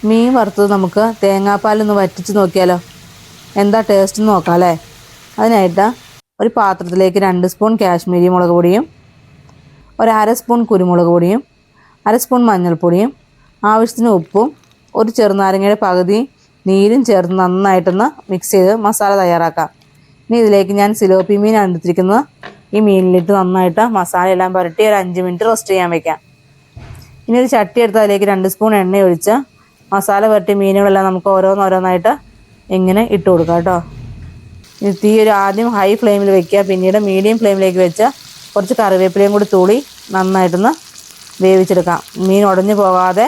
മീൻ വറുത്തത് നമുക്ക് തേങ്ങാപ്പാലൊന്ന് വറ്റിച്ച് നോക്കിയാലോ, എന്താ ടേസ്റ്റ് എന്ന് നോക്കാം അല്ലേ. അതിനായിട്ട് ഒരു പാത്രത്തിലേക്ക് 2 സ്പൂൺ കാശ്മീരി മുളക് പൊടിയും, ഒരു അര സ്പൂൺ കുരുമുളക് പൊടിയും, അര സ്പൂൺ മഞ്ഞൾപ്പൊടിയും, ആവശ്യത്തിന് ഉപ്പും, ഒരു ചെറുനാരങ്ങയുടെ പകുതി നീരും ചേർത്ത് നന്നായിട്ടൊന്ന് മിക്സ് ചെയ്ത് മസാല തയ്യാറാക്കാം. ഇനി ഇതിലേക്ക് ഞാൻ സിലോപ്പി മീനാണ് എടുത്തിരിക്കുന്നത്. ഈ മീനിലിട്ട് നന്നായിട്ട് മസാല എല്ലാം പുരട്ടി ഒരു 5 മിനിറ്റ് റെസ്റ്റ് ചെയ്യാൻ വെക്കാം. ഇനി ഒരു ചട്ടി എടുത്ത് അതിലേക്ക് 2 സ്പൂൺ എണ്ണ ഒഴിച്ച് മസാല പുരട്ടിയ മീനുകളെല്ലാം നമുക്ക് ഓരോന്നോരോന്നായിട്ട് ഇങ്ങനെ ഇട്ട് കൊടുക്കാം കേട്ടോ. ഇനി തീ ആദ്യം ഹൈ ഫ്ലെയിമിൽ വെക്കുക, പിന്നീട് മീഡിയം ഫ്ലെയിമിലേക്ക് വെച്ച് കുറച്ച് കറിവേപ്പിലയും കൂടി തൂളി നന്നായിട്ടൊന്ന് വേവിച്ചെടുക്കാം. മീൻ ഉടഞ്ഞു പോകാതെ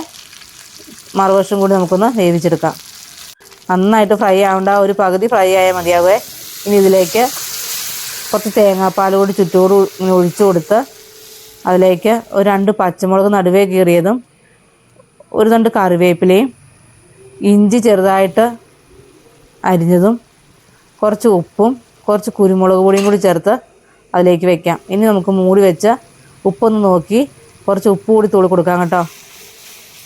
മറുവശം കൂടി നമുക്കൊന്ന് വേവിച്ചെടുക്കാം. നന്നായിട്ട് ഫ്രൈ ആവേണ്ട, ഒരു പകുതി ഫ്രൈ ആയാൽ മതിയാവേ. ഇനി ഇതിലേക്ക് കുറച്ച് തേങ്ങാപ്പാൽ കൂടി ചുറ്റോട് ഇങ്ങനെ ഒഴിച്ചു കൊടുത്ത് അതിലേക്ക് ഒരു 2 പച്ചമുളക് നടുവേ കീറിയതും, ഒരു തണ്ട് കറിവേപ്പിലയും, ഇഞ്ചി ചെറുതായിട്ട് അരിഞ്ഞതും, കുറച്ച് ഉപ്പും കുറച്ച് കുരുമുളക് പൊടിയും കൂടി ചേർത്ത് അതിലേക്ക് വെക്കാം. ഇനി നമുക്ക് മൂടി വെച്ച് ഉപ്പൊന്ന് നോക്കി കുറച്ച് ഉപ്പ് കൂടി തൂളി കൊടുക്കാം കേട്ടോ.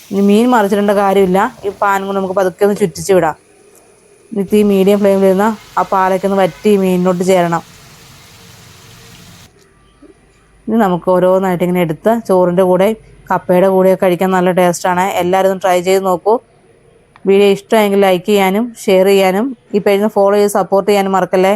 ഇനി മീൻ മറിച്ചിടേണ്ട കാര്യമില്ല, ഈ പാൻ കൊണ്ട് നമുക്ക് പതുക്കെ ഒന്ന് ചുറ്റിച്ച് വിടാം. ഇനി തീ മീഡിയം ഫ്ലെയിമിലിരുന്ന് ആ പാലൊക്കെ ഒന്ന് വറ്റി മീനിനോട്ട് ചേരണം. ഇനി നമുക്ക് ഓരോന്നായിട്ട് ഇങ്ങനെ എടുത്ത് ചോറിൻ്റെ കൂടെ കപ്പയുടെ കൂടെയൊക്കെ കഴിക്കാൻ നല്ല ടേസ്റ്റാണ്. എല്ലാവരും ഒന്ന് ട്രൈ ചെയ്ത് നോക്കൂ. വീഡിയോ ഇഷ്ടമായെങ്കിൽ ലൈക്ക് ചെയ്യാനും ഷെയർ ചെയ്യാനും ഈ പേജിന് ഫോളോ ചെയ്ത് സപ്പോർട്ട് ചെയ്യാനും മറക്കല്ലേ.